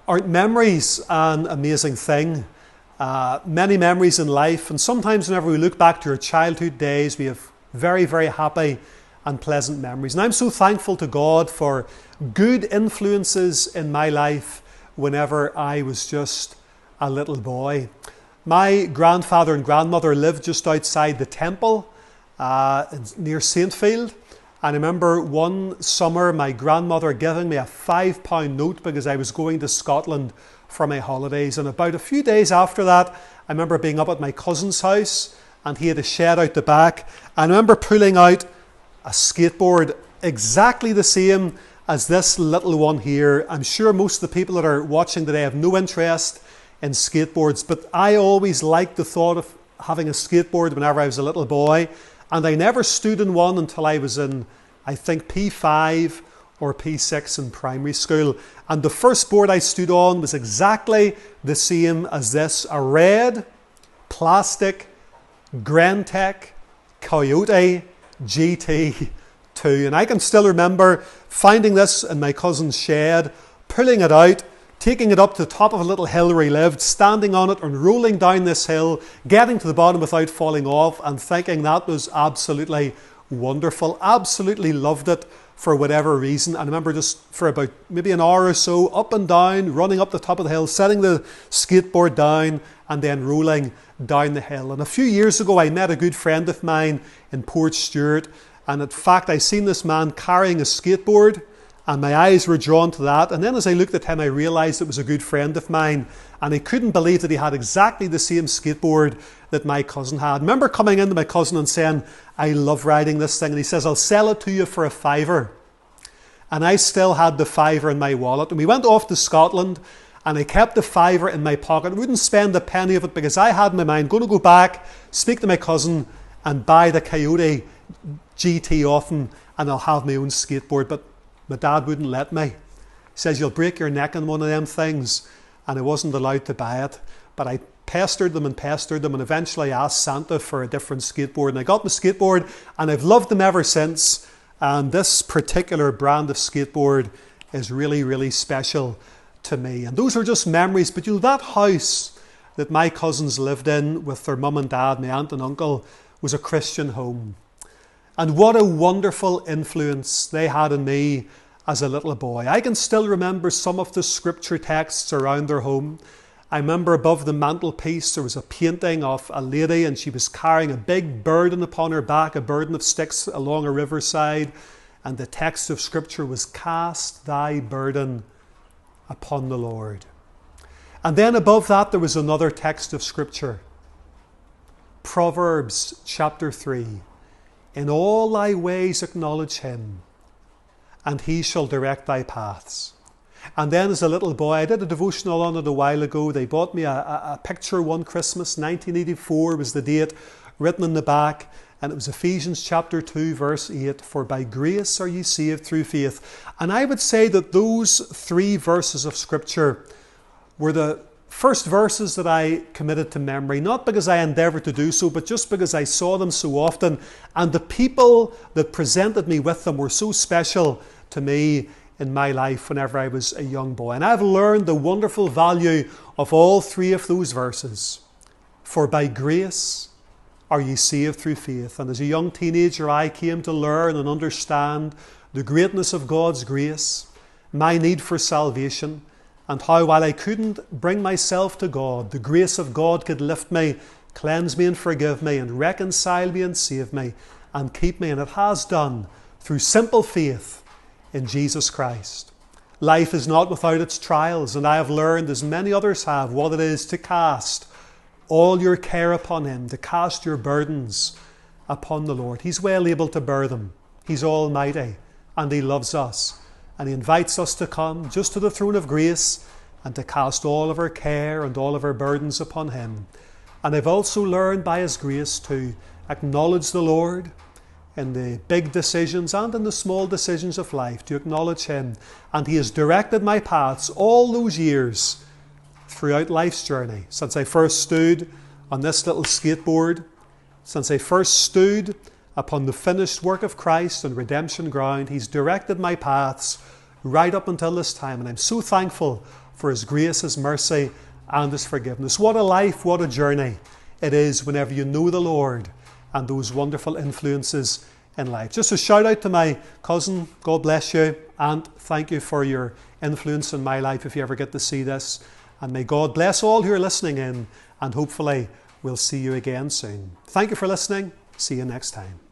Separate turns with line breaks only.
Aren't memories an amazing thing? Many memories in life, and sometimes whenever we look back to our childhood days, we have very, very happy and pleasant memories. And I'm so thankful to God for good influences in my life whenever I was just a little boy. My grandfather and grandmother lived just outside the temple near Saintfield. And I remember one summer my grandmother giving me a £5 note because I was going to Scotland for my holidays. And about a few days after that, I remember being up at my cousin's house and he had a shed out the back. And I remember pulling out a skateboard exactly the same as this little one here. I'm sure most of the people that are watching today have no interest in skateboards, but I always liked the thought of having a skateboard whenever I was a little boy. And I never stood in one until I was in, I think, P5 or P6 in primary school. And the first board I stood on was exactly the same as this, a red plastic Grentech Coyote GT2. And I can still remember finding this in my cousin's shed, pulling it out, taking it up to the top of a little hill where he lived, standing on it and rolling down this hill, getting to the bottom without falling off and thinking that was absolutely wonderful. Absolutely loved it for whatever reason. And I remember just for about maybe an hour or so, up and down, running up the top of the hill, setting the skateboard down and then rolling down the hill. And a few years ago, I met a good friend of mine in Port Stewart. And in fact, I seen this man carrying a skateboard, and my eyes were drawn to that. And then as I looked at him, I realised it was a good friend of mine. And I couldn't believe that he had exactly the same skateboard that my cousin had. I remember coming into my cousin and saying, I love riding this thing. And he says, I'll sell it to you for £5. And I still had the £5 in my wallet. And we went off to Scotland, and I kept the £5 in my pocket. I wouldn't spend a penny of it because I had in my mind, going to go back, speak to my cousin, and buy the Coyote GT off him, and I'll have my own skateboard. But my dad wouldn't let me. He says, you'll break your neck on one of them things. And I wasn't allowed to buy it. But I pestered them and eventually asked Santa for a different skateboard. And I got my skateboard, and I've loved them ever since. And this particular brand of skateboard is really, really special to me. And those are just memories. But you know, that house that my cousins lived in with their mum and dad, my aunt and uncle, was a Christian home. And what a wonderful influence they had on me as a little boy. I can still remember some of the scripture texts around their home. I remember above the mantelpiece there was a painting of a lady, and she was carrying a big burden upon her back, a burden of sticks along a riverside. And the text of scripture was, cast thy burden upon the Lord. And then above that there was another text of scripture. Proverbs chapter 3. In all thy ways acknowledge him, and he shall direct thy paths. And then as a little boy, I did a devotional on it a while ago. They bought me a picture one Christmas, 1984 was the date, written in the back. And it was Ephesians chapter 2, verse 8. For by grace are ye saved through faith. And I would say that those 3 verses of scripture were the first verses that I committed to memory, not because I endeavoured to do so, but just because I saw them so often. And the people that presented me with them were so special to me in my life whenever I was a young boy. And I've learned the wonderful value of all 3 of those verses. For by grace are ye saved through faith. And as a young teenager, I came to learn and understand the greatness of God's grace, my need for salvation, and how while I couldn't bring myself to God, the grace of God could lift me, cleanse me and forgive me, and reconcile me and save me, and keep me. And it has done through simple faith in Jesus Christ. Life is not without its trials, and I have learned, as many others have, what it is to cast all your care upon him, to cast your burdens upon the Lord. He's well able to bear them. He's almighty, and he loves us. And he invites us to come just to the throne of grace and to cast all of our care and all of our burdens upon him. And I've also learned by his grace to acknowledge the Lord in the big decisions and in the small decisions of life, to acknowledge him. And he has directed my paths all those years throughout life's journey. Since I first stood on this little skateboard, since I first stood upon the finished work of Christ on redemption ground, he's directed my paths right up until this time. And I'm so thankful for His grace, His mercy, and His forgiveness. What a life, what a journey it is whenever you know the Lord and those wonderful influences in life. Just a shout out to my cousin. God bless you, and thank you for your influence in my life if you ever get to see this. And may God bless all who are listening in, and hopefully we'll see you again soon. Thank you for listening. See you next time.